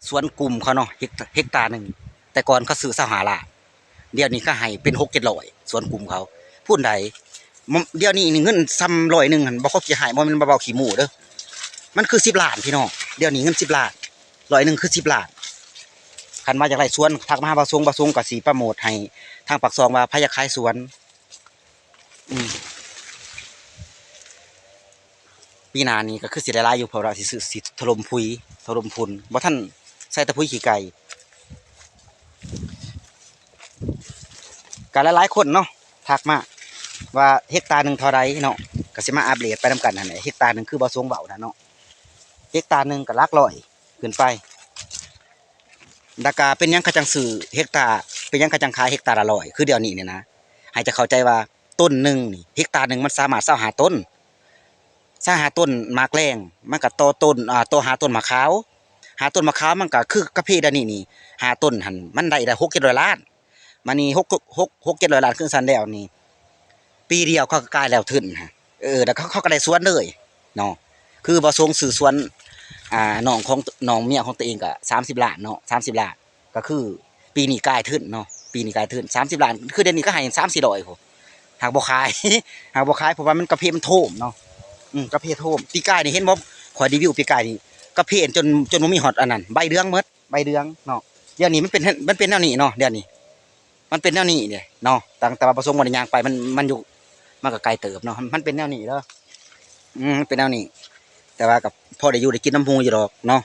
สวนกลุ่มเขาเนาะเฮกตาร์หนึ่งแต่ก่อนเขาซื้อ25 ล้านเดี๋ยวนี้ก็ให้เป็น6-700สวนกลุ่มเขาพูดใดเดี๋ยวนี้เงินซ้ำ100หันบ่เขาสิให้บ่แม่นเบาๆขี้หมูเด้อมันคือ10 ล้านพี่น้องเดี๋ยวนี้เงิน10 ล้าน100คือ10 ล้านคันมาจากไรสวนทักมาหาบ่าวทรงก็สิโปรโมทให้ทางปากซองว่าไผอยากขายสวนปีหน้านี้ก็คือสิได้หลายอยู่เพราะว่าสิซื้อสิถล่มปุ๋ยถล่มพุ่นบ่ทันใส่แต่ปุ๋ยขี้ไก่ก็หลายๆคนเนาะทักมาว่าเฮกตาร์หนึ่งเท่าใดเนาะก็สิมาอัปเดตไปนำกันนั่นแหละเฮกตาร์หนึ่งคือบ่ทรงเว้าน่ะเนาะเฮกตาร์หนึ่งก็หลักร้อยขึ้นไปแล้วก็เป็นหยังเขาจังซื้อเฮกตาร์เป็นหยังเขาจังขายเฮกตาร์ละ100คือเดี๋ยวนี้เนี่ยนะให้จะเข้าใจว่าต้นหนึ่งนี่เฮกตาร์หนึ่งมันสามารถ25ต้น25ต้นหมากแรงมันก็ต่อต้นต่อหาต้นมะขาวหาต้นมะขาวมันก็คือกะเพดานนี่หาต้นหั่นมันได้6-700 ล้านมานี่6-700 ล้านครึ่งซันแล้วนี่ปีเดียวเขาก็กลายแล้วทึนฮะแล้วเขาก็ได้สวนเลยเนาะคือบ่ทรงซื้อสวนน้องของน้องเมียของตัวเองก็30 ล้านเนาะ30 ล้านก็คือปีนี้กลายทึนเนาะปีนี้กลายทึน30 ล้านคือเดือนนี้ก็ให้3-400พุ่นหากบ่ขายหากบ่ขายเพราะว่ามันกระเพาะมันโท่มเนาะกระเพาะโท่มปีกายนี่เห็นบ่ข่อยรีวิวปีกายนี่กระเพาะจนบ่มีฮอดอันนั้นใบเดืองหมดใบเดืองเนาะเดี๋ยวนี้มันเป็นแนวนี้เนาะเดี๋ยวนี้มันเป็นแนวนี้เด้เนาะแต่ว่าประสงค์บ่ได้ย่างไปมันอยู่มันก็ไกลเติบเนาะมันเป็นแนวนี้เด้อเป็นแนวนี้แต่ว่ากับพอได้อยู่ได้กินน้ำฮูอยู่ดอกเนาะ